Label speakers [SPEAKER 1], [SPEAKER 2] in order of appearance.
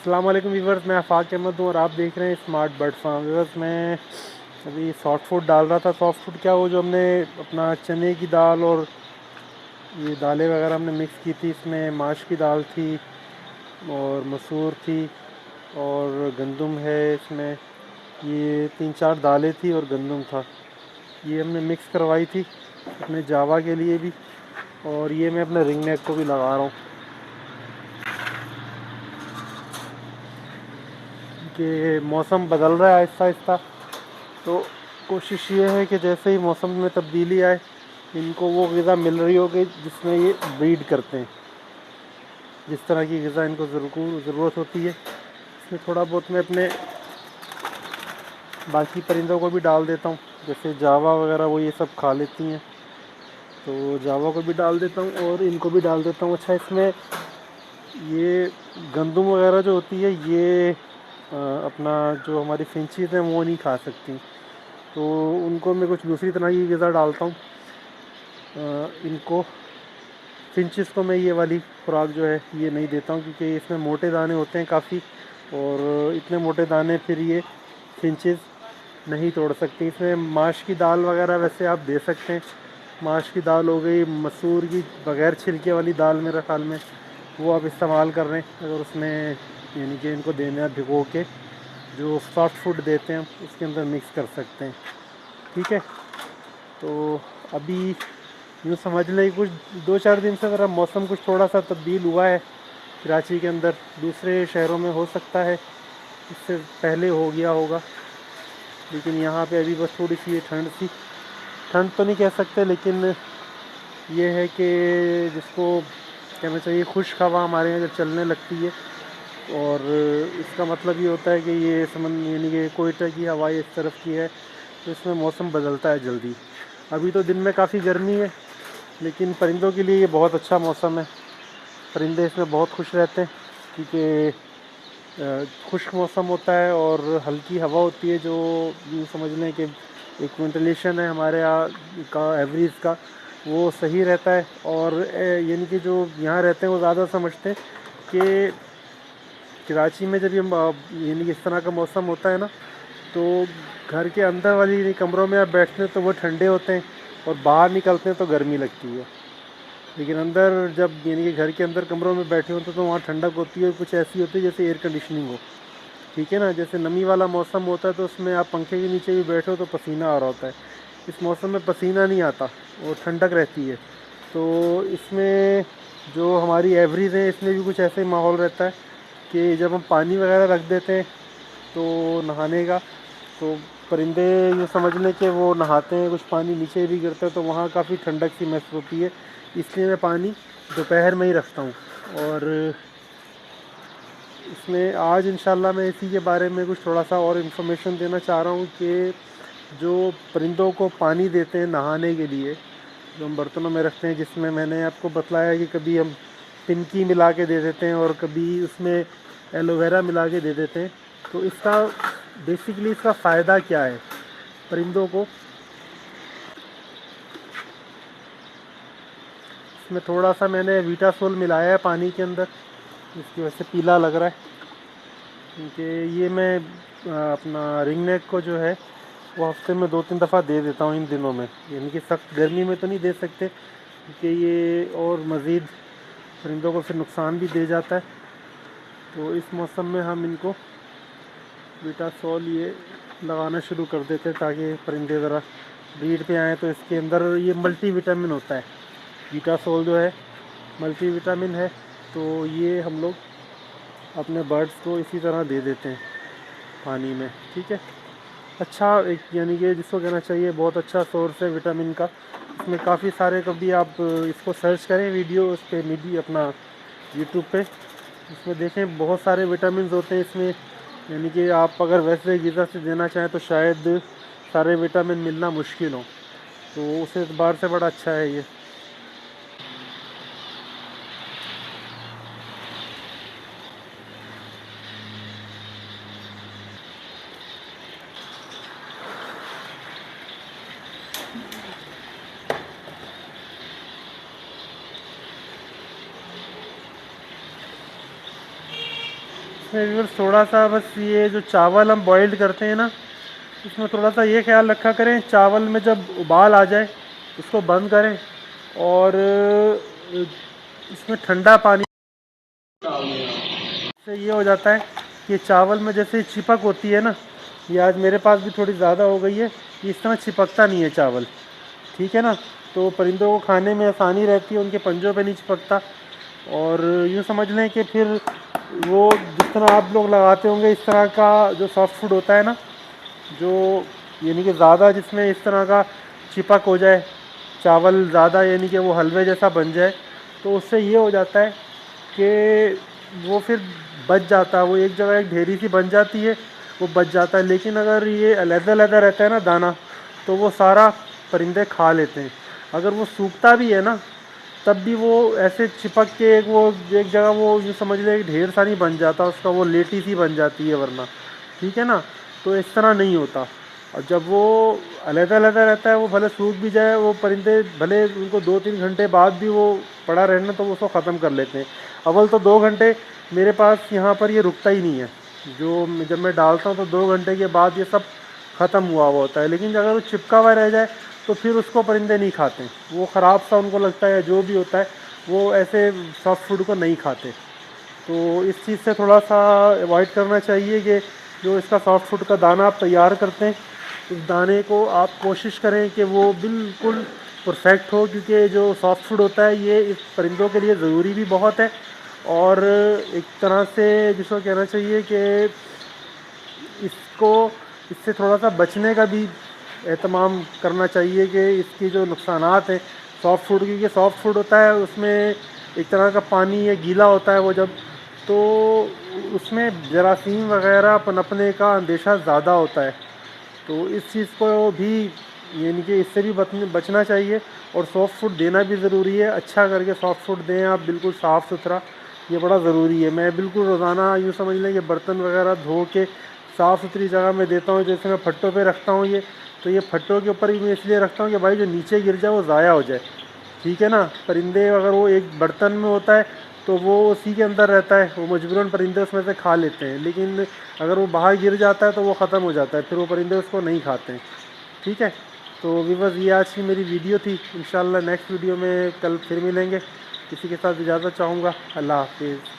[SPEAKER 1] अस्सलाम वालेकुम व्यूवर्स, मैं आफाक अहमद हूँ और आप देख रहे हैं स्मार्ट बर्ड फार्म। व्यूवर्स, मैं अभी सॉफ्ट फूड डाल रहा था। सॉफ्ट फूड क्या, वो जो हमने अपना चने की दाल और ये दालें वगैरह हमने मिक्स की थी। इसमें माश की दाल थी और मसूर थी और गंदम है इसमें। ये 3-4 दालें थी और गंदम था। ये हमने मिक्स करवाई थी अपने जावा के लिए भी, और ये मैं अपने रिंग नेक को भी लगा रहा हूँ कि मौसम बदल रहा है आहिस्ता आहिस्ता। तो कोशिश ये है कि जैसे ही मौसम में तब्दीली आए, इनको वो ग़िज़ा मिल रही हो कि जिसमें ये ब्रीड करते हैं। जिस तरह की ग़िज़ा इनको ज़रूरत होती है, इसमें थोड़ा बहुत मैं अपने बाकी परिंदों को भी डाल देता हूँ। जैसे जावा वगैरह वो ये सब खा लेती हैं, तो जावा को भी डाल देता हूँ और इनको भी डाल देता हूँ। अच्छा, इसमें ये गंदम वगैरह जो होती है, ये अपना जो हमारी फिंचीज़ हैं वो नहीं खा सकती, तो उनको मैं कुछ दूसरी तरह की ग़िज़ा डालता हूँ। इनको फिंचेस को मैं ये वाली खुराक जो है ये नहीं देता हूँ, क्योंकि इसमें मोटे दाने होते हैं काफ़ी, और इतने मोटे दाने फिर ये फिंचेस नहीं तोड़ सकती। इसमें माश की दाल वगैरह वैसे आप दे सकते हैं। माश की दाल हो गई, मसूर की बग़ैर छिलके वाली दाल मेरे ख़्याल में वो आप इस्तेमाल कर रहे हैं। अगर उसमें यानी कि इनको देना भिगो के जो सॉफ्ट फूड देते हैं उसके अंदर मिक्स कर सकते हैं। ठीक है, तो अभी यूँ समझ लें कुछ 2-4 दिन से ज़रा मौसम कुछ थोड़ा सा तब्दील हुआ है कराची के अंदर। दूसरे शहरों में हो सकता है इससे पहले हो गया होगा, लेकिन यहाँ पे अभी बस थोड़ी सी ये ठंड तो नहीं कह सकते, लेकिन ये है कि जिसको कहना चाहिए खुश्क हवा हमारे यहाँ जब चलने लगती है, और इसका मतलब ये होता है कि ये समझ यानी कि कोयटा की हवा इस तरफ की है, तो इसमें मौसम बदलता है जल्दी। अभी तो दिन में काफ़ी गर्मी है, लेकिन परिंदों के लिए ये बहुत अच्छा मौसम है। परिंदे इसमें बहुत खुश रहते हैं, क्योंकि खुश्क मौसम होता है और हल्की हवा होती है, जो यूँ समझ लें कि एक वेंटिलेशन है हमारे यहाँ का एवरेज का, वो सही रहता है। और यानी कि जो यहाँ रहते हैं वो ज़्यादा समझते हैं कि कराची में जब ये यानी कि इस तरह का मौसम होता है ना, तो घर के अंदर वाली कमरों में आप बैठते हैं तो वो ठंडे होते हैं, और बाहर निकलते हैं तो गर्मी लगती है। लेकिन अंदर जब यानी कि घर के अंदर कमरों में बैठे होते तो वहाँ ठंडक होती है, कुछ ऐसी होती है जैसे एयर कंडीशनिंग हो। ठीक है ना, जैसे नमी वाला मौसम होता है तो उसमें आप पंखे के नीचे भी बैठे हो तो पसीना आ रहा होता है। इस मौसम में पसीना नहीं आता और ठंडक रहती है। तो इसमें जो हमारी एवरेज है, इसमें भी कुछ ऐसे ही माहौल रहता है कि जब हम पानी वगैरह रख देते हैं तो नहाने का, तो परिंदे ये समझ लें कि वो नहाते हैं, कुछ पानी नीचे भी गिरता है, तो वहाँ काफ़ी ठंडक सी महसूस होती है। इसलिए मैं पानी दोपहर में ही रखता हूँ। और इसमें आज इंशाल्लाह मैं इसी के बारे में कुछ थोड़ा सा और इन्फॉर्मेशन देना चाह रहा हूँ कि जो परिंदों को पानी देते हैं नहाने के लिए, जो हम बर्तनों में रखते हैं, जिसमें मैंने आपको बतलाया कि कभी हम पिनकी मिला के दे देते हैं और कभी उसमें एलोवेरा मिला के दे देते हैं। तो इसका बेसिकली इसका फ़ायदा क्या है परिंदों को। इसमें थोड़ा सा मैंने वीटासोल मिलाया है पानी के अंदर, इसकी वजह से पीला लग रहा है, क्योंकि ये मैं अपना रिंग नेक को जो है वो हफ्ते में 2-3 दफ़ा दे देता हूँ इन दिनों में। यानी कि सख्त गर्मी में तो नहीं दे सकते, क्योंकि ये और मज़ीद परिंदों को फिर नुकसान भी दे जाता है। तो इस मौसम में हम इनको वीटासोल ये लगाना शुरू कर देते हैं ताकि परिंदे ज़रा ब्रीड पे आएँ। तो इसके अंदर ये मल्टी विटामिन होता है, वीटासोल जो है मल्टी विटामिन है, तो ये हम लोग अपने बर्ड्स को इसी तरह दे देते हैं पानी में। ठीक है, अच्छा एक यानी कि जिसको कहना चाहिए बहुत अच्छा सोर्स है विटामिन का। इसमें काफ़ी सारे, कभी आप इसको सर्च करें वीडियो उस पर मीडिया अपना यूट्यूब पे, इसमें देखें बहुत सारे विटामिन होते हैं इसमें। यानी कि आप अगर वैसे ग़िज़ा से देना चाहें तो शायद सारे विटामिन मिलना मुश्किल हो, तो उस एतबार से बड़ा अच्छा है ये। इसमें व्यूअर्स थोड़ा सा बस ये जो चावल हम बॉइल्ड करते हैं ना, इसमें थोड़ा सा ये ख्याल रखा करें, चावल में जब उबाल आ जाए उसको बंद करें और इसमें ठंडा पानी से ये हो जाता है कि चावल में जैसे चिपक होती है ना, ये आज मेरे पास भी थोड़ी ज़्यादा हो गई है, ये इस तरह चिपकता नहीं है चावल, ठीक है ना। तो परिंदों को खाने में आसानी रहती है, उनके पंजों पे नहीं चिपकता। और यूँ समझ लें कि फिर वो जिस तरह आप लोग लगाते होंगे इस तरह का जो सॉफ्ट फूड होता है ना, जो यानी कि ज़्यादा जिसमें इस तरह का चिपक हो जाए चावल ज़्यादा, यानी कि वो हलवे जैसा बन जाए, तो उससे ये हो जाता है कि वो फिर बच जाता है, वो एक जगह एक ढेरी सी बन जाती है, वो बच जाता है। लेकिन अगर ये अलग-अलग रहता है ना दाना, तो वो सारा परिंदे खा लेते हैं। अगर वो सूखता भी है ना, तब भी वो ऐसे चिपक के वो एक जगह वो यूँ समझ ले ढेर सा नहीं बन जाता उसका, वो लेटी सी बन जाती है वरना, ठीक है ना। तो इस तरह नहीं होता। और जब वो अलग-अलग रहता है, वो भले सूख भी जाए, वो परिंदे भले उनको 2-3 घंटे बाद भी वो पड़ा रहना तो वो उसको ख़त्म कर लेते हैं। अव्वल तो 2 घंटे मेरे पास यहाँ पर ये रुकता ही नहीं है, जो जब मैं डालता हूँ तो 2 घंटे के बाद ये सब ख़त्म हुआ होता है। लेकिन अगर वो चिपका हुआ रह जाए तो फिर उसको परिंदे नहीं खाते, वो ख़राब सा उनको लगता है, जो भी होता है वो ऐसे सॉफ्ट फूड को नहीं खाते। तो इस चीज़ से थोड़ा सा अवॉइड करना चाहिए कि जो इसका सॉफ्ट फूड का दाना आप तैयार करते हैं, उस दाने को आप कोशिश करें कि वो बिल्कुल परफेक्ट हो, क्योंकि जो सॉफ्ट फूड होता है ये इस परिंदों के लिए ज़रूरी भी बहुत है। और एक तरह से जिसको कहना चाहिए कि इसको इससे थोड़ा सा बचने का भी एहतमाम करना चाहिए कि इसकी जो नुकसानात हैं सॉफ्ट फूड की, सॉफ्ट फूड होता है उसमें एक तरह का पानी या गीला होता है वो, जब तो उसमें जरासीम वगैरह पनपने का अंदेशा ज़्यादा होता है। तो इस चीज़ को भी यानी कि इससे भी बचना चाहिए। और सॉफ्ट फूड देना भी ज़रूरी है, अच्छा करके सॉफ्ट फूड दें आप, बिल्कुल साफ़ सुथरा, ये बड़ा ज़रूरी है। मैं बिल्कुल रोज़ाना यूँ समझ लें कि बर्तन वगैरह धो के साफ़ सुथरी जगह में देता हूँ। जैसे मैं फट्टों पे रखता हूँ ये, तो ये फट्टों के ऊपर भी मैं इसलिए रखता हूँ कि भाई जो नीचे गिर जाए वो ज़ाया हो जाए, ठीक है ना। परिंदे अगर वो एक बर्तन में होता है तो वो उसी के अंदर रहता है, वो मजबूरन परिंदे उसमें से खा लेते हैं। लेकिन अगर वो बाहर गिर जाता है तो वो ख़त्म हो जाता है, फिर वो परिंदे उसको नहीं खाते हैं, ठीक है। तो व्यूअर्स ये आज की मेरी वीडियो थी। इंशाल्लाह नेक्स्ट वीडियो में कल फिर मिलेंगे। किसी के साथ इजाज़त चाहूँगा। अल्लाह हाफिज़।